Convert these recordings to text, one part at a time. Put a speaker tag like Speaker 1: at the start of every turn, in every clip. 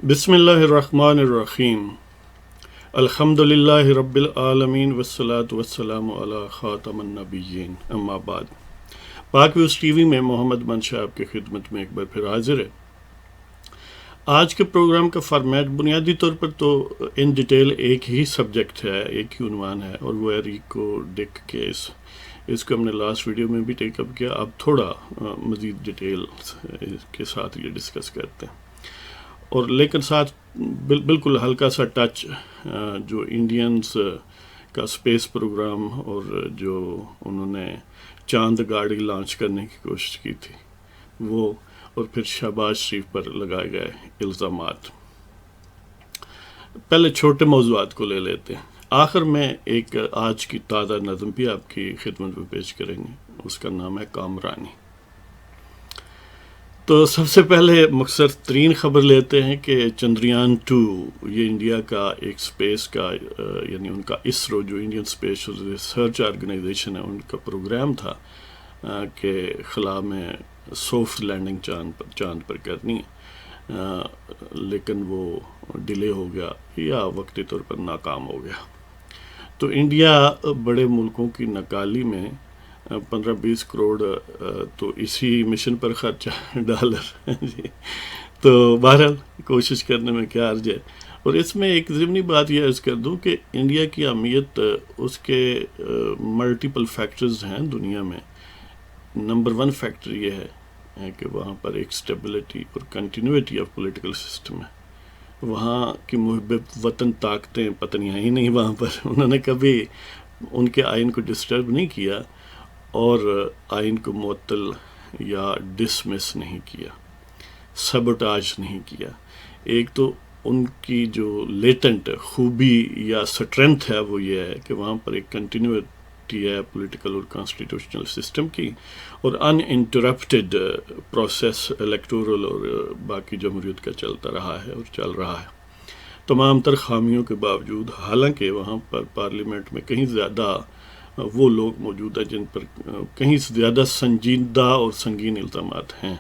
Speaker 1: بسم اللہ الرحمن الرحیم الحمد للہ رب العالمین والصلاة والسلام علی خاتم النبیین اما بعد۔ پاک ویوز ٹی وی میں محمد منشا آپ کی خدمت میں ایک بار پھر حاضر ہے۔ آج کے پروگرام کا فارمیٹ بنیادی طور پر تو ان ڈیٹیل ایک ہی سبجیکٹ ہے، ایک ہی عنوان ہے، اور وہ ہے ریکو ڈک کیس۔ اس کو ہم نے لاسٹ ویڈیو میں بھی ٹیک اپ کیا، اب تھوڑا مزید ڈیٹیل کے ساتھ یہ ڈسکس کرتے ہیں، اور لیکن ساتھ بالکل ہلکا سا ٹچ جو انڈینز کا اسپیس پروگرام اور جو انہوں نے چاند گاڑی لانچ کرنے کی کوشش کی تھی وہ، اور پھر شہباز شریف پر لگائے گئے الزامات۔ پہلے چھوٹے موضوعات کو لے لیتے ہیں، آخر میں ایک آج کی تازہ نظم بھی آپ کی خدمت میں پیش کریں گے، اس کا نام ہے کامرانی۔ تو سب سے پہلے مختصر ترین خبر لیتے ہیں کہ چندریان 2 یہ انڈیا کا ایک اسپیس کا یعنی ان کا اسرو جو انڈین اسپیس ریسرچ آرگنائزیشن ہے، ان کا پروگرام تھا کہ خلا میں سافٹ لینڈنگ چاند پر کرنی ہے، لیکن وہ ڈیلے ہو گیا یا وقتی طور پر ناکام ہو گیا۔ تو انڈیا بڑے ملکوں کی نکالی میں 15-20 کروڑ تو اسی مشن پر خرچہ ڈالر جی، تو بہرحال کوشش کرنے میں کیا حرج ہے۔ اور اس میں ایک ضمنی بات یہ عرض کر دوں کہ انڈیا کی اہمیت اس کے ملٹیپل فیکٹرز ہیں دنیا میں۔ نمبر 1 فیکٹر یہ ہے کہ وہاں پر ایک سٹیبلٹی اور کنٹینیوٹی آف پولیٹیکل سسٹم ہے۔ وہاں کی محب وطن طاقتیں پتہ نہیں آئی نہیں وہاں پر، انہوں نے کبھی ان کے آئین کو ڈسٹرب نہیں کیا اور آئین کو معطل یا ڈسمس نہیں کیا، سبوٹاج نہیں کیا۔ ایک تو ان کی جو لیٹنٹ خوبی یا سٹرینتھ ہے وہ یہ ہے کہ وہاں پر ایک کنٹینیوٹی ہے پولیٹیکل اور کانسٹیٹیوشنل سسٹم کی، اور ان انٹرپٹیڈ پروسیس الیکٹورل اور باقی جمہوریت کا چلتا رہا ہے اور چل رہا ہے تمام تر خامیوں کے باوجود، حالانکہ وہاں پر پارلیمنٹ میں کہیں زیادہ وہ لوگ موجود ہیں جن پر کہیں زیادہ سنجیدہ اور سنگین الزامات ہیں،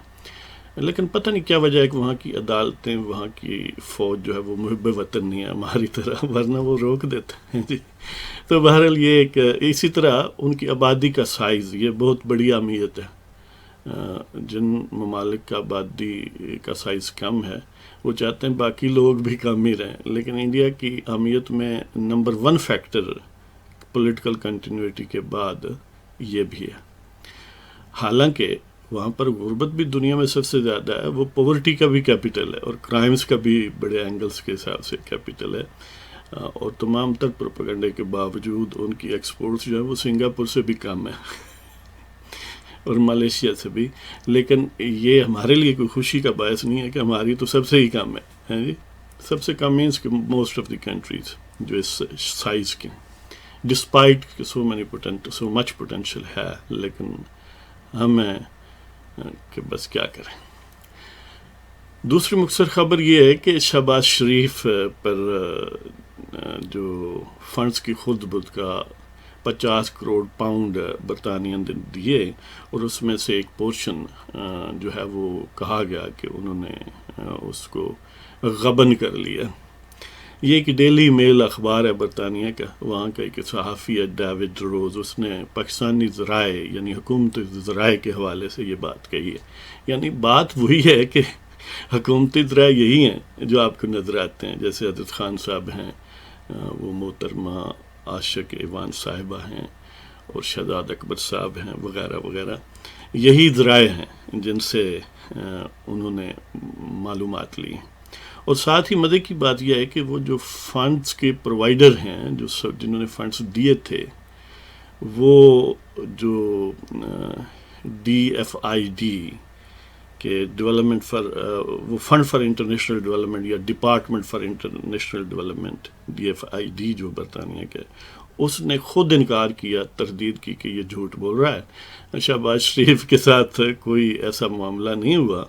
Speaker 1: لیکن پتہ نہیں کیا وجہ ہے کہ وہاں کی عدالتیں، وہاں کی فوج جو ہے وہ محب وطن نہیں ہے ہماری طرح، ورنہ وہ روک دیتے ہیں جی۔ تو بہرحال یہ ایک اسی طرح ان کی آبادی کا سائز یہ بہت بڑی اہمیت ہے۔ جن ممالک کا آبادی کا سائز کم ہے وہ چاہتے ہیں باقی لوگ بھی کم ہی رہیں، لیکن انڈیا کی اہمیت میں نمبر 1 فیکٹر پولیٹیکل کنٹینیوٹی کے بعد یہ بھی ہے۔ حالانکہ وہاں پر غربت بھی دنیا میں سب سے زیادہ ہے، وہ پاورٹی کا بھی کیپٹل ہے اور کرائمز کا بھی بڑے اینگلز کے حساب سے کیپٹل ہے، اور تمام تر پروپیگنڈے کے باوجود ان کی ایکسپورٹس جو ہے وہ سنگاپور سے بھی کم ہے اور ملیشیا سے بھی، لیکن یہ ہمارے لیے کوئی خوشی کا باعث نہیں ہے کہ ہماری تو سب سے ہی کم ہے جی۔ سب سے کم مینس کہ موسٹ آف دی کنٹریز جو اس سائز کی، ڈسپائٹ سو مچ پوٹینشیل ہے، لیکن ہمیں کہ بس کیا کریں۔ دوسری مختصر خبر یہ ہے کہ شہباز شریف پر جو فنڈز کی خود بدھ کا 50 کروڑ پاؤنڈ برطانیہ نے دیے، اور اس میں سے ایک پورشن جو ہے وہ کہا گیا کہ انہوں نے اس کو غبن کر لیا۔ یہ ایک ڈیلی میل اخبار ہے برطانیہ کا، وہاں کا ایک صحافی ہے ڈیوڈ روز، اس نے پاکستانی ذرائع یعنی حکومتی ذرائع کے حوالے سے یہ بات کہی ہے۔ یعنی بات وہی ہے کہ حکومتی ذرائع یہی ہیں جو آپ کو نظر آتے ہیں، جیسے حضرت خان صاحب ہیں، وہ محترمہ عاشق ایوان صاحبہ ہیں، اور شہزاد اکبر صاحب ہیں، وغیرہ وغیرہ۔ یہی ذرائع ہیں جن سے انہوں نے معلومات لی ہیں۔ اور ساتھ ہی مزے کی بات یہ ہے کہ وہ جو فنڈز کے پرووائڈر ہیں، جنہوں نے فنڈز دیے تھے، وہ جو DFID کہ ڈیولپمنٹ وہ فنڈ فار انٹرنیشنل ڈیولپمنٹ یا department for international development DFID جو برطانیہ کے، اس نے خود انکار کیا، تردید کی کہ یہ جھوٹ بول رہا ہے، شہباز شریف کے ساتھ کوئی ایسا معاملہ نہیں ہوا،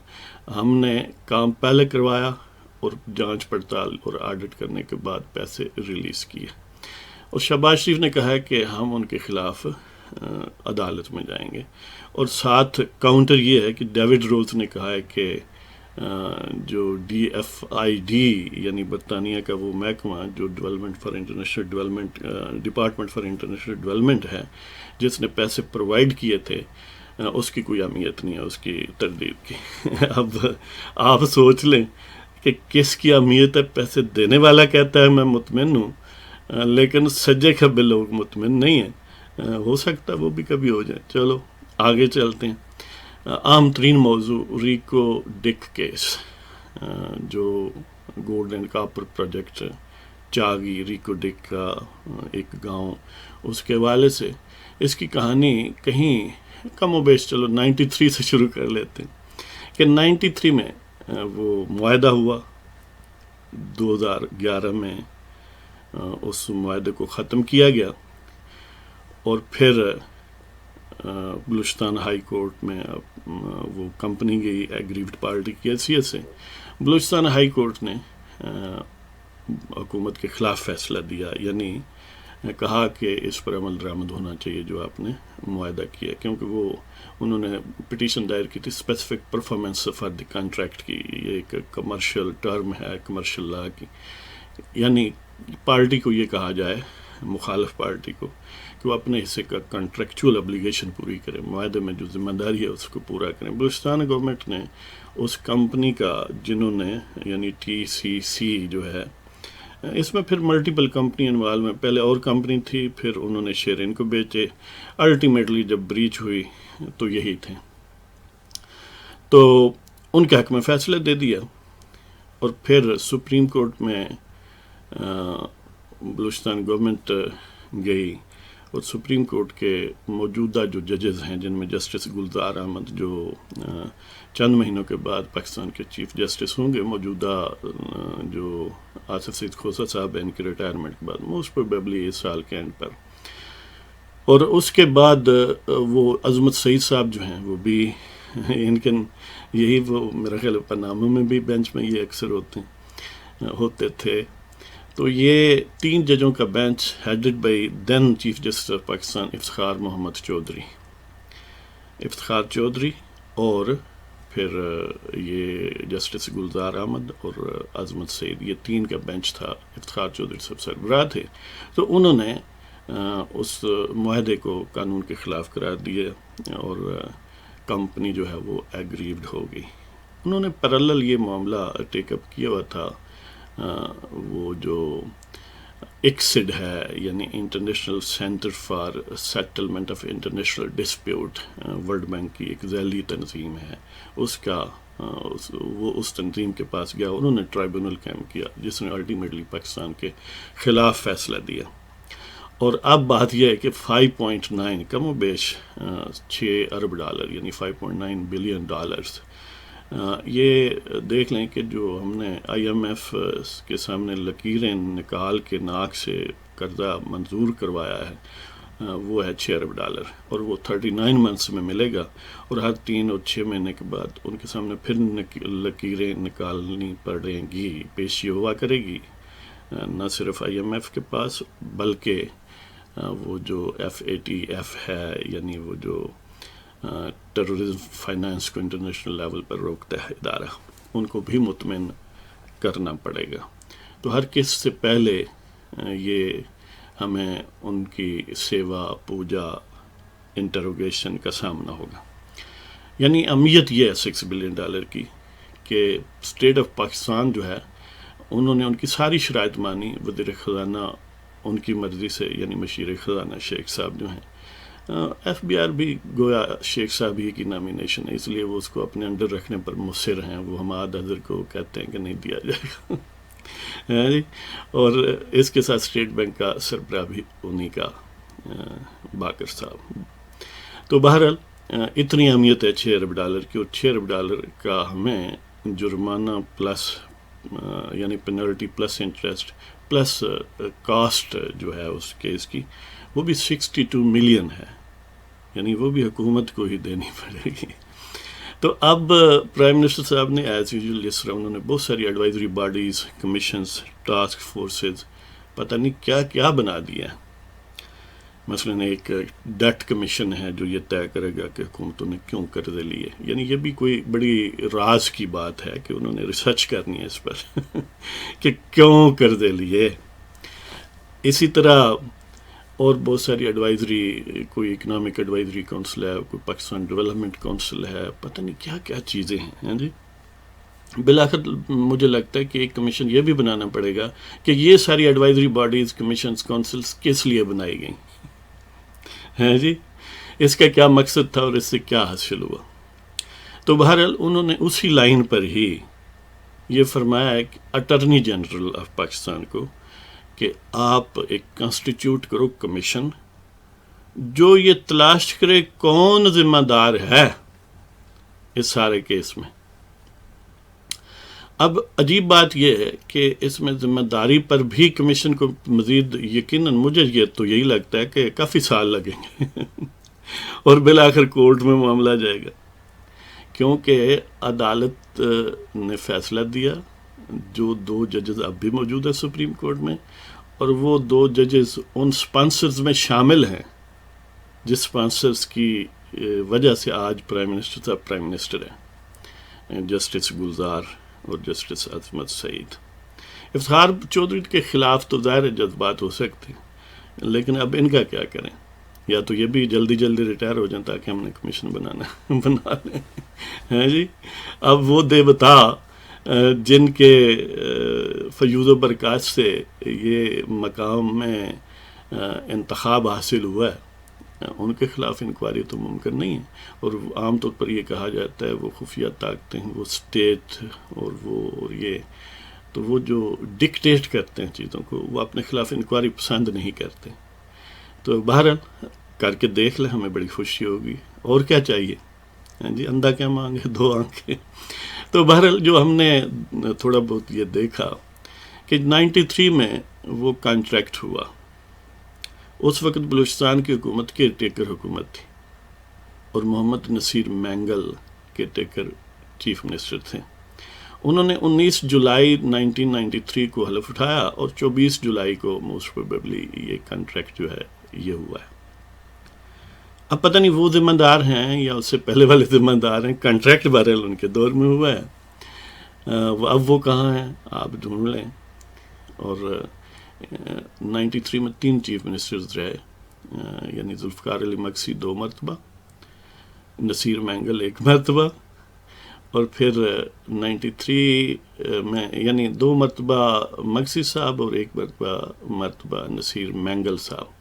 Speaker 1: ہم نے کام پہلے کروایا اور جانچ پڑتال اور آڈٹ کرنے کے بعد پیسے ریلیز کیے۔ اور شہباز شریف نے کہا ہے کہ ہم ان کے خلاف عدالت میں جائیں گے، اور ساتھ کاؤنٹر یہ ہے کہ ڈیوڈ روز نے کہا ہے کہ جو DFID یعنی برطانیہ کا وہ محکمہ جو development for international development department for international development ہے، جس نے پیسے پرووائڈ کیے تھے، اس کی کوئی اہمیت نہیں ہے اس کی تردید کی۔ اب آپ سوچ لیں کہ کس کی اہمیت ہے، پیسے دینے والا کہتا ہے میں مطمئن ہوں، لیکن سجے کھبے لوگ مطمئن نہیں ہیں، ہو سکتا ہے وہ بھی کبھی ہو جائے۔ چلو آگے چلتے ہیں۔ عام ترین موضوع ریکو ڈک کیس، جو gold and copper project Chagai Reko Diq کا ایک گاؤں، اس کے حوالے سے اس کی کہانی کہیں کم و بیش، چلو 93 سے شروع کر لیتے ہیں کہ 93 میں وہ معاہدہ ہوا، 2011 میں اس معاہدے کو ختم کیا گیا، اور پھر بلوچستان ہائی کورٹ میں وہ کمپنی گئی ایگریوڈ پارٹی کی حیثیت سے۔ بلوچستان ہائی کورٹ نے حکومت کے خلاف فیصلہ دیا، یعنی کہا کہ اس پر عمل درآمد ہونا چاہیے جو آپ نے معاہدہ کیا، کیونکہ وہ انہوں نے پٹیشن دائر کی تھی specific performance for the contract کی۔ یہ ایک کمرشل ٹرم ہے کمرشل لا کی، یعنی پارٹی کو یہ کہا جائے، مخالف پارٹی کو، کہ وہ اپنے حصے کا کنٹریکچول ابلیگیشن پوری کرے، معاہدے میں جو ذمہ داری ہے اس کو پورا کریں۔ بلوچستان گورنمنٹ نے اس کمپنی کا، جنہوں نے یعنی TCC جو ہے، اس میں پھر ملٹیپل کمپنی انوالو میں، پہلے اور کمپنی تھی، پھر انہوں نے شیئر ان کو بیچے، الٹیمیٹلی جب بریچ ہوئی تو یہی تھے، تو ان کے حق میں فیصلہ دے دیا، اور پھر سپریم کورٹ میں بلوچستان گورنمنٹ گئی، اور سپریم کورٹ کے موجودہ جو ججز ہیں، جن میں جسٹس گلزار احمد جو چند مہینوں کے بعد پاکستان کے چیف جسٹس ہوں گے، موجودہ جو آصف سعید کھوسہ صاحب ہیں، ان کی ریٹائرمنٹ کے بعد، موسٹ پروبیبلی اس سال کے اینڈ پر، اور اس کے بعد وہ عظمت سعید صاحب جو ہیں، وہ بھی ان کے یہی وہ میرا خیال پناموں میں بھی بینچ میں یہ اکثر ہوتے تھے۔ تو یہ 3 ججوں کا bench headed by then chief justice of Pakistan Iftikhar Muhammad Chaudhry اور پھر یہ جسٹس گلزار احمد اور عظمت سعید، یہ 3 کا بینچ تھا۔ افتخار چودھری سب سربراہ تھے، تو انہوں نے اس معاہدے کو قانون کے خلاف قرار دیا، اور کمپنی جو ہے وہ ایگریوڈ ہو گئی۔ انہوں نے پیرالل یہ معاملہ ٹیک اپ کیا ہوا تھا، وہ جو ایکسڈ ہے، یعنی international centre for settlement of international dispute, world bank کی ایک ذیلی تنظیم ہے، اس کا وہ اس تنظیم کے پاس گیا، انہوں نے ٹرائبونل قائم کیا، جس نے الٹیمیٹلی پاکستان کے خلاف فیصلہ دیا۔ اور اب بات یہ ہے کہ 5.9 کم و بیش $6 ارب، یعنی $5.9 بلین، یہ دیکھ لیں کہ جو ہم نے IMF کے سامنے لکیریں نکال کے ناک سے قرضہ منظور کروایا ہے، وہ ہے $6 ارب، اور وہ 39 منتھس میں ملے گا، اور ہر 3 اور 6 مہینے کے بعد ان کے سامنے پھر لکیریں نکالنی پڑیں گی، پیشی ہوا کرے گی، نہ صرف IMF کے پاس بلکہ وہ جو FATF ہے، یعنی وہ جو ٹیررزم فائنانس کو انٹرنیشنل لیول پر روکتا ہے ادارہ، ان کو بھی مطمئن کرنا پڑے گا۔ تو ہر کس سے پہلے یہ ہمیں ان کی سیوا، پوجا، انٹروگیشن کا سامنا ہوگا۔ یعنی اہمیت یہ ہے $6 بلین کی کہ اسٹیٹ آف پاکستان جو ہے، انہوں نے ان کی ساری شرائط مانی، وزیر خزانہ ان کی مرضی سے، یعنی مشیر خزانہ شیخ صاحب جو ہیں، FBR بھی گویا شیخ صاحب ہی کی نامینیشن ہے، اس لیے وہ اس کو اپنے انڈر رکھنے پر مصر ہیں، وہ حماد حضر کو کہتے ہیں کہ نہیں دیا جائے گا، اور اس کے ساتھ اسٹیٹ بینک کا سربراہ بھی انہی کا باقر صاحب۔ تو بہرحال اتنی اہمیت ہے $6 ارب کی، اور $6 ارب کا ہمیں جرمانہ پلس یعنی penalty plus interest plus cost جو ہے اس کیس کی، وہ بھی 62 ملین ہے، یعنی وہ بھی حکومت کو ہی دینی پڑے گی۔ تو اب پرائم منسٹر صاحب نے ایز یوزول اس طرح انہوں نے بہت ساری advisory bodies, commissions, task forces, پتہ نہیں کیا کیا بنا دیا ہے۔ مثلاً ایک ڈیٹ کمیشن ہے جو یہ طے کرے گا کہ حکومتوں نے کیوں قرضے لیے، یعنی یہ بھی کوئی بڑی راز کی بات ہے کہ انہوں نے ریسرچ کرنی ہے اس پر کہ کیوں قرضے لیے. اسی طرح اور بہت ساری ایڈوائزری، کوئی اکنامک ایڈوائزری کونسل ہے، کوئی پاکستان ڈیولپمنٹ کونسل ہے، پتہ نہیں کیا کیا چیزیں ہیں جی. بالآخر مجھے لگتا ہے کہ ایک کمیشن یہ بھی بنانا پڑے گا کہ یہ ساری ایڈوائزری باڈیز، کمیشنز، کونسلز کس لیے بنائی گئیں ہیں جی، اس کا کیا مقصد تھا اور اس سے کیا حاصل ہوا. تو بہرحال انہوں نے اسی لائن پر ہی یہ فرمایا ہے کہ اٹارنی جنرل آف پاکستان کو کہ آپ ایک کانسٹیٹیوٹ کرو کمیشن جو یہ تلاش کرے کون ذمہ دار ہے اس سارے کیس میں. اب عجیب بات یہ ہے کہ اس میں ذمہ داری پر بھی کمیشن کو مزید یقیناً مجھے یہ تو یہی لگتا ہے کہ کافی سال لگیں گے اور بالآخر کورٹ میں معاملہ جائے گا، کیونکہ عدالت نے فیصلہ دیا. جو 2 ججز اب بھی موجود ہیں سپریم کورٹ میں، اور وہ 2 ججز ان سپانسرز میں شامل ہیں جس سپانسرز کی وجہ سے آج پرائم منسٹر صاحب پرائم منسٹر ہیں، جسٹس گلزار اور جسٹس عظمت سعید. افتخار چودھری کے خلاف تو ظاہر جذبات ہو سکتے ہیں، لیکن اب ان کا کیا کریں؟ یا تو یہ بھی جلدی جلدی ریٹائر ہو جائیں تاکہ ہم نے کمیشن بنا لیں ہیں جی. اب وہ دیوتا جن کے فیوض و برکات سے یہ مقام میں انتخاب حاصل ہوا ہے، ان کے خلاف انکوائری تو ممکن نہیں ہے. اور عام طور پر یہ کہا جاتا ہے وہ خفیہ طاقتیں، وہ اسٹیٹ اور یہ تو وہ جو ڈکٹیٹ کرتے ہیں چیزوں کو، وہ اپنے خلاف انکوائری پسند نہیں کرتے. تو بہرحال کر کے دیکھ لیں، ہمیں بڑی خوشی ہوگی. اور کیا چاہیے جی، اندھا کیا مانگے 2 آنکھیں. تو بہرحال جو ہم نے تھوڑا بہت یہ دیکھا کہ 93 میں وہ کانٹریکٹ ہوا. اس وقت بلوچستان کی حکومت کیئر ٹیکر حکومت تھی اور Muhammad Naseer Mengal caretaker chief minister تھے. انہوں نے 19 جولائی 1993 کو حلف اٹھایا اور 24 جولائی کو موسٹ پروبیبلی یہ کانٹریکٹ جو ہے یہ ہوا ہے. اب پتہ نہیں وہ ذمہ دار ہیں یا اس سے پہلے والے ذمہ دار ہیں. کانٹریکٹ بہرحال ان کے دور میں ہوا ہے. اب وہ کہاں ہیں آپ ڈھونڈ لیں. اور 93 میں 3 چیف منسٹرز رہے، یعنی ذوالفقار علی مقصی 2 مرتبہ، نصیر مینگل 1 مرتبہ، اور پھر 93 میں یعنی 2 مرتبہ مقصی صاحب اور 1 مرتبہ نصیر مینگل صاحب.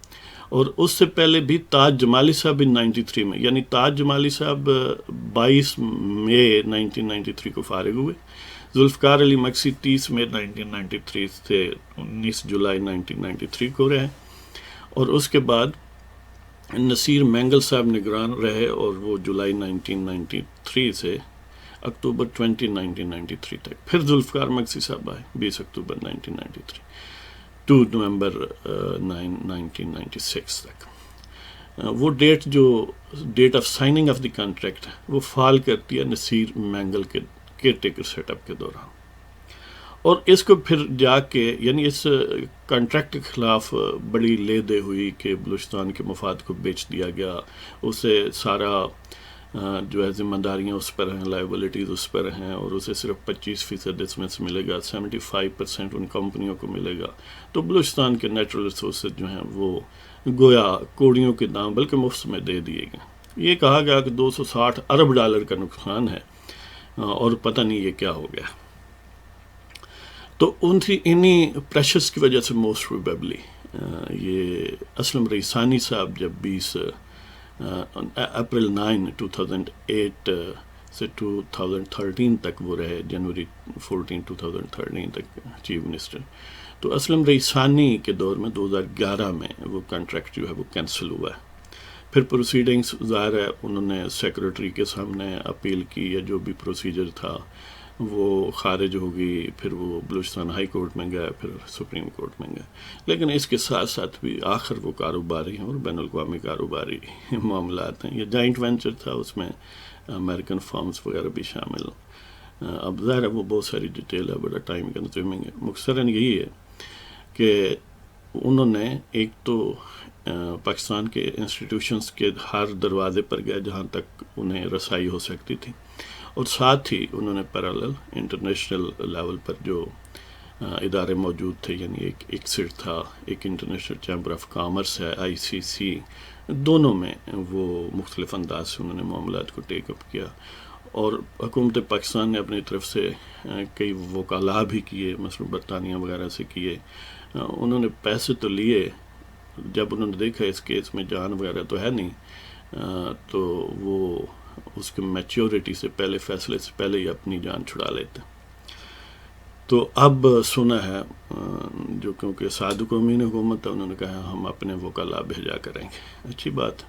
Speaker 1: اور اس سے پہلے بھی تاج جمالی صاحب 93 میں، یعنی تاج جمالی صاحب 22 مئی 1993 کو فارغ ہوئے. ذوالفقار علی مقصی 30 مئی 1993 سے 19 جولائی 1993 کو رہے. اور اس کے بعد نصیر مینگل صاحب نگران رہے اور وہ جولائی 1993 سے اکتوبر 20 1993 تک. پھر ذوالفقار مقصی صاحب آئے 20 اکتوبر 1993 2 نومبر 1996 تک. وہ date of signing of the contract وہ فال کرتی ہے نصیر مینگل کے کیئر ٹیکر سیٹ اپ کے دوران. اور اس کو پھر جا کے یعنی اس کانٹریکٹ کے خلاف بڑی لے دے ہوئی کہ بلوچستان کے مفاد کو بیچ دیا گیا. اسے سارا جو ہے ذمہ داریاں اس پر ہیں، لائبلٹیز اس پر ہیں، اور اسے صرف 25% اس میں سے ملے گا، 75% ان کمپنیوں کو ملے گا. تو بلوچستان کے نیچرل ریسورسز جو ہیں وہ گویا کوڑیوں کے دام بلکہ مفت میں دے دیے گئے. یہ کہا گیا کہ $260 ارب کا نقصان ہے اور پتہ نہیں یہ کیا ہو گیا. تو انہی پریشرز کی وجہ سے موسٹ پروبیبلی یہ اسلم ریحانہ صاحب جب 20 اپریل 9 2008 سے 2013 تک وہ رہے، جنوری 14 2013 تک چیف منسٹر. تو اسلم ریحانہ کے دور میں 2011 میں وہ کانٹریکٹ جو ہے وہ کینسل ہوا ہے. پھر پروسیڈنگز ظاہر ہے انہوں نے سیکریٹری کے سامنے اپیل کی، یا جو بھی پروسیجر تھا وہ خارج ہوگی. پھر وہ بلوچستان ہائی کورٹ میں گئے، پھر سپریم کورٹ میں گئے. لیکن اس کے ساتھ ساتھ بھی آخر وہ کاروباری ہیں اور بین الاقوامی کاروباری معاملات ہیں. یہ جائنٹ وینچر تھا، اس میں امریکن فارمز وغیرہ بھی شامل. اب ظاہر ہے وہ بہت ساری ڈیٹیل ہے، بڑا ٹائم کنزیومنگ ہے. مختصراً یہی ہے کہ انہوں نے ایک تو پاکستان کے انسٹیٹیوشنز کے ہر دروازے پر گئے جہاں تک انہیں رسائی ہو سکتی تھی، اور ساتھ ہی انہوں نے پیرالل انٹرنیشنل لیول پر جو ادارے موجود تھے، یعنی ایک ایکسڈ تھا، ایک انٹرنیشنل چیمبر آف کامرس ہے ICC، دونوں میں وہ مختلف انداز سے انہوں نے معاملات کو ٹیک اپ کیا، اور حکومت پاکستان نے اپنی طرف سے کئی وکلاء بھی کیے، مثلا برطانیہ وغیرہ سے کیے، انہوں نے پیسے تو لیے، جب انہوں نے دیکھا اس کیس میں جان وغیرہ تو ہے نہیں، تو وہ اس کے میچیورٹی سے پہلے، فیصلے سے پہلے ہی اپنی جان چھڑا لیتے۔ تو اب سنا ہے جو کیونکہ صادق امین حکومت ہے، انہوں نے کہا ہم اپنے وکلاء بھیجا کریں گے، اچھی بات۔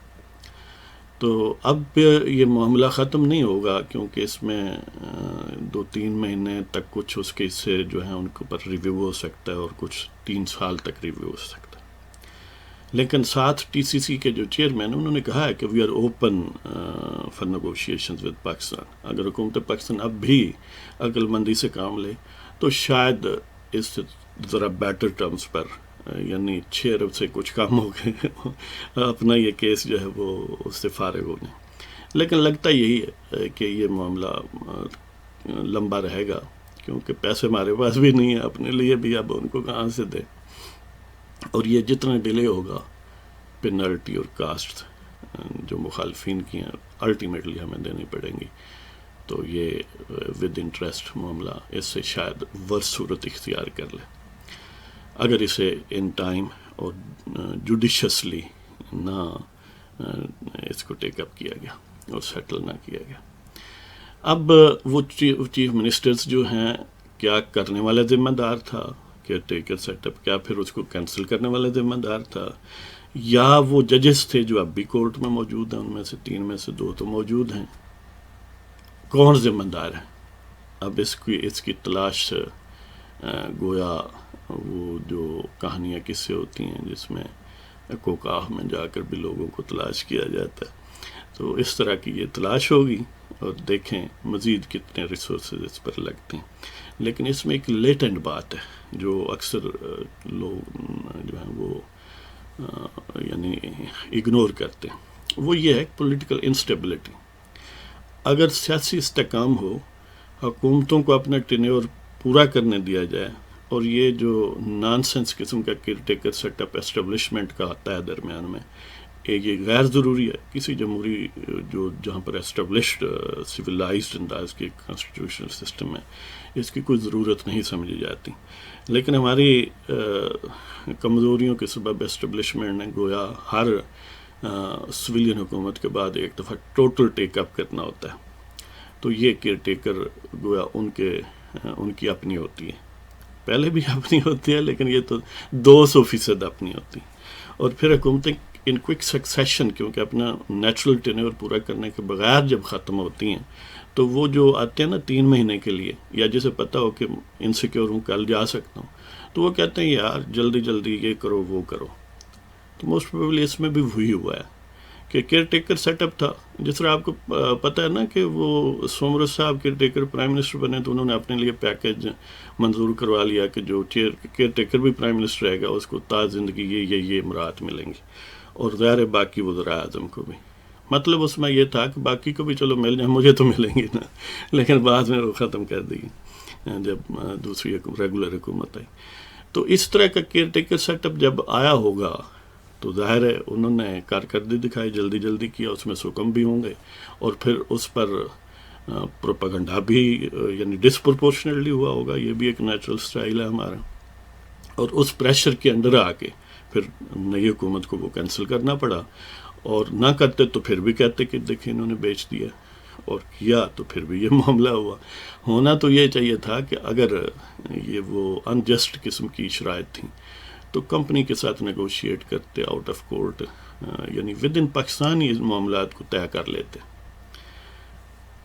Speaker 1: تو اب یہ معاملہ ختم نہیں ہوگا، کیونکہ اس میں 2-3 مہینے تک کچھ اس کے حصے جو ہیں ان کے اوپر ریویو ہو سکتا ہے، اور کچھ 3 سال تک ریویو ہو سکتا ہے۔ لیکن ساتھ TCC کے جو چیئرمین انہوں نے کہا ہے کہ we are open for negotiations with Pakistan. اگر حکومت پاکستان اب بھی عقل مندی سے کام لے تو شاید اس سے ذرا بیٹر ٹرمز پر، یعنی 6 ارب سے کچھ کم ہو گئے، اپنا یہ کیس جو ہے وہ اس سے فارغ ہو گئے۔ لیکن لگتا یہی ہے کہ یہ معاملہ لمبا رہے گا، کیونکہ پیسے ہمارے پاس بھی نہیں ہیں اپنے لیے بھی، اب ان کو کہاں سے دیں، اور یہ جتنا ڈیلے ہوگا پینلٹی اور کاسٹ جو مخالفین کی ہیں الٹیمیٹلی ہمیں دینی پڑیں گی، تو یہ ود انٹرسٹ معاملہ اس سے شاید ورس صورت اختیار کر لے اگر اسے ان ٹائم اور جوڈیشسلی نہ اس کو ٹیک اپ کیا گیا اور سیٹل نہ کیا گیا۔ اب وہ چیف منسٹرز جو ہیں، کیا کرنے والا ذمہ دار تھا کیئر ٹیکر سیٹ اپ، کیا پھر اس کو کینسل کرنے والا ذمہ دار تھا، یا وہ ججز تھے جو اب بھی کورٹ میں موجود ہیں، ان میں سے 3 میں سے 2 تو موجود ہیں، کون ذمہ دار ہے؟ اب اس کی تلاش گویا وہ جو کہانیاں قصے ہوتی ہیں جس میں کوکاہ میں جا کر بھی لوگوں کو تلاش کیا جاتا ہے، تو اس طرح کی یہ تلاش ہوگی، اور دیکھیں مزید کتنے ریسورسز اس پر لگتے ہیں۔ لیکن اس میں ایک لیٹنٹ بات ہے جو اکثر لوگ جو ہیں وہ یعنی اگنور کرتے ہیں، وہ یہ ہے پولیٹیکل انسٹیبلٹی۔ اگر سیاسی استحکام ہو، حکومتوں کو اپنا ٹینیور پورا کرنے دیا جائے، اور یہ جو نان سینس قسم کا caretaker setup establishment کا آتا ہے درمیان میں، یہ غیر ضروری ہے کسی جمہوری جو جہاں پر اسٹیبلشڈ سویلائزڈ انداز کے کانسٹیٹیوشنل سسٹم ہے، اس کی کوئی ضرورت نہیں سمجھی جاتی۔ لیکن ہماری کمزوریوں کے سبب اسٹیبلشمنٹ نے گویا ہر سویلین حکومت کے بعد ایک دفعہ ٹوٹل ٹیک اپ کرنا ہوتا ہے، تو یہ کیئر ٹیکر گویا ان کی اپنی ہوتی ہے، پہلے بھی اپنی ہوتی ہے، لیکن یہ تو 200% اپنی ہوتی ہے، اور پھر حکومتیں ان کوئک سکسیشن، کیونکہ اپنا نیچرل ٹینیور پورا کرنے کے بغیر جب ختم ہوتی ہیں، تو وہ جو آتے ہیں نا 3 مہینے کے لیے، یا جسے پتہ ہو کہ انسیکیور ہوں کل جا سکتا ہوں، تو وہ کہتے ہیں یار جلدی جلدی یہ کرو وہ کرو۔ تو موسٹ پروبیبلی اس میں بھی وہی ہوا ہے کہ کیئر ٹیکر سیٹ اپ تھا، جس طرح آپ کو پتہ ہے نا کہ وہ سومرت صاحب کیئر ٹیکر پرائم منسٹر بنے تو انہوں نے اپنے لیے پیکیج منظور کروا لیا کہ جو کیئر ٹیکر بھی پرائم منسٹر رہے گا اس کو تا زندگی یہ امراۃ ملیں گی، اور ظاہر باقی وزراء اعظم کو بھی۔ مطلب اس میں یہ تھا کہ باقی کو بھی چلو مل جائیں، مجھے تو ملیں گے نا، لیکن بعد میں وہ ختم کر دی جب دوسری ریگولر حکومت آئی۔ تو اس طرح کا کیئر ٹیکر سیٹ اپ جب آیا ہوگا تو ظاہر ہے انہوں نے کارکردگی دکھائی، جلدی جلدی کیا، اس میں سکم بھی ہوں گے، اور پھر اس پر پروپیگنڈا بھی یعنی ڈسپرپورشنیٹلی ہوا ہوگا، یہ بھی ایک نیچرل سٹائل ہے ہمارا، اور اس پریشر کے انڈر آ کے پھر نئی حکومت کو وہ کینسل کرنا پڑا، اور نہ کرتے تو پھر بھی کہتے کہ دیکھیں انہوں نے بیچ دیا، اور کیا تو پھر بھی یہ معاملہ ہوا۔ ہونا تو یہ چاہیے تھا کہ اگر یہ وہ انجسٹ قسم کی شرائط تھیں تو کمپنی کے ساتھ نیگوشیٹ کرتے آؤٹ آف کورٹ، یعنی ود ان پاکستان ہی معاملات کو طے کر لیتے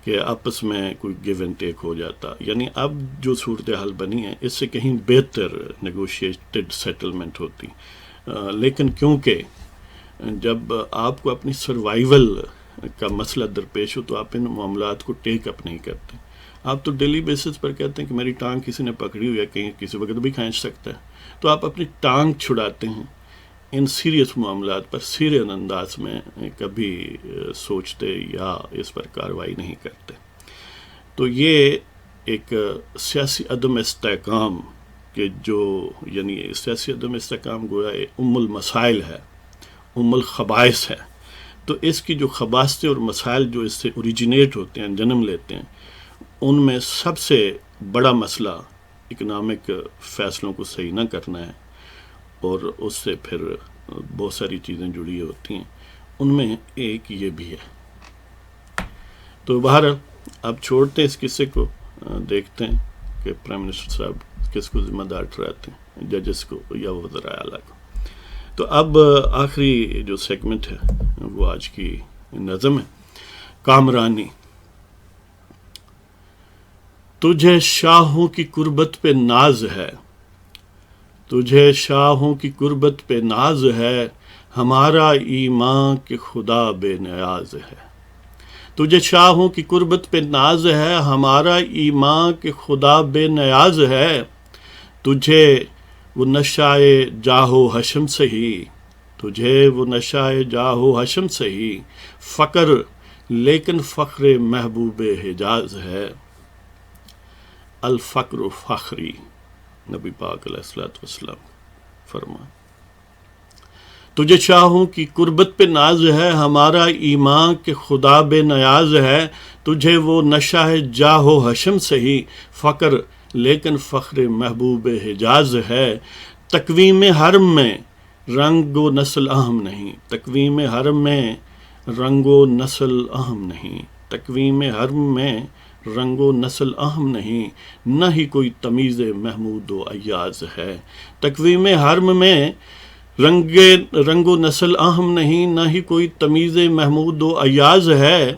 Speaker 1: کہ آپس میں کوئی گیو اینڈ ٹیک ہو جاتا۔ یعنی اب جو صورتحال بنی ہے اس سے کہیں بہتر نیگوشیٹڈ سیٹلمنٹ ہوتی، لیکن کیونکہ جب آپ کو اپنی سروائیول کا مسئلہ درپیش ہو تو آپ ان معاملات کو ٹیک اپ نہیں کرتے، آپ تو ڈیلی بیسس پر کہتے ہیں کہ میری ٹانگ کسی نے پکڑی ہوئی ہے، کہیں کسی وقت بھی کھینچ سکتا ہے، تو آپ اپنی ٹانگ چھڑاتے ہیں ان سیریس معاملات پر سیریس انداز میں کبھی سوچتے یا اس پر کارروائی نہیں کرتے. تو یہ ایک سیاسی عدم استحکام کہ جو یعنی سیاسی عدم استحکام گویا ام المسائل ہے، ام الخبائث ہے. تو اس کی جو خباثتیں اور مسائل جو اس سے اوریجنیٹ ہوتے ہیں، جنم لیتے ہیں، ان میں سب سے بڑا مسئلہ اکنامک فیصلوں کو صحیح نہ کرنا ہے، اور اس سے پھر بہت ساری چیزیں جڑی ہوتی ہیں. ان میں ایک یہ بھی ہے. تو بہرحال اب چھوڑتے ہیں اس قصے کو، دیکھتے ہیں کہ پرائم منسٹر صاحب کس کو ذمہ دار ٹھہراتے ہیں، ججز کو یا وزراء اعلیٰ کو. تو اب آخری جو سیگمنٹ ہے وہ آج کی نظم ہے. کامرانی. تجھے شاہوں کی قربت پہ ناز ہے، تجھے شاہوں کی قربت پہ ناز ہے، ہمارا ایمان کہ خدا بے نیاز ہے. تجھے شاہوں کی قربت پہ ناز ہے، ہمارا ایمان کہ خدا بے نیاز ہے. تجھے وہ نشائے جاہ و حشم سہی، تجھے وہ نشائے جاہ و حشم سہی، فقر لیکن فخر محبوب حجاز ہے. الفقر فخری، نبی پاک علیہ الصلوۃ والسلام فرمائے. تجھے شاہوں کی قربت پہ ناز ہے، ہمارا ایمان کہ خدا بے نیاز ہے. تجھے وہ نشہ جاہ و حشم سہی، فقر لیکن فخر محبوب حجاز ہے. تقویم حرم میں رنگ و نسل اہم نہیں، تقویم حرم میں رنگ و نسل اہم نہیں، تقویم حرم میں رنگ و نسل اہم نہیں، نہ ہی کوئی تمیز محمود و ایاز ہے. تقویم حرم میں رنگ و نسل اہم نہیں، نہ ہی کوئی تمیز محمود و ایاز ہے.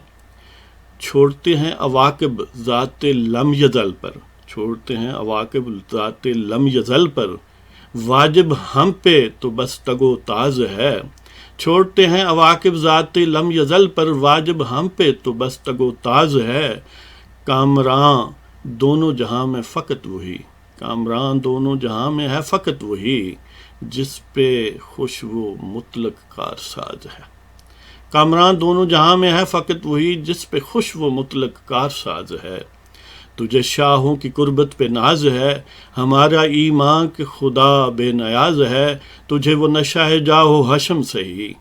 Speaker 1: چھوڑتے ہیں عواقب ذات لم یزل پر، چھوڑتے ہیں عواقب ذات لم یزل پر، واجب ہم پہ تو بس تگ و تاز ہے. چھوڑتے ہیں عواقب ذات لم یزل پر، واجب ہم پہ تو بس تگ و تاز ہے. کامراں دونوں جہاں میں فقط وہی، کامراں دونوں جہاں میں ہے فقط وہی، جس پہ خوش وہ مطلق کارساز ہے. کامراں دونوں جہاں میں ہے فقط وہی، جس پہ خوش وہ مطلق کارساز ہے. تجھے شاہوں کی قربت پہ ناز ہے، ہمارا ایمان کہ خدا بے نیاز ہے. تجھے وہ نشہ جاہ و حشم سہی،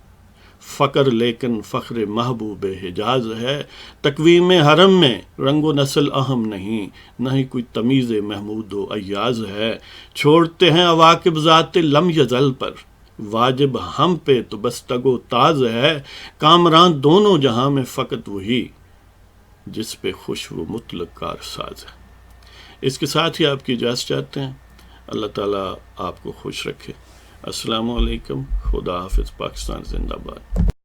Speaker 1: فقر لیکن فخر محبوب حجاز ہے. تقویم حرم میں رنگ و نسل اہم نہیں، نہ ہی کوئی تمیز محمود و ایاز ہے. چھوڑتے ہیں عواقب ذات لم یزل پر، واجب ہم پہ تو بس تگ و تاز ہے. کامراں دونوں جہاں میں فقط وہی، جس پہ خوش وہ مطلق کارساز ہے. اس کے ساتھ ہی آپ کی اجازت چاہتے ہیں. اللہ تعالیٰ آپ کو خوش رکھے. السلام علیکم. خدا حافظ. پاکستان زندہ باد.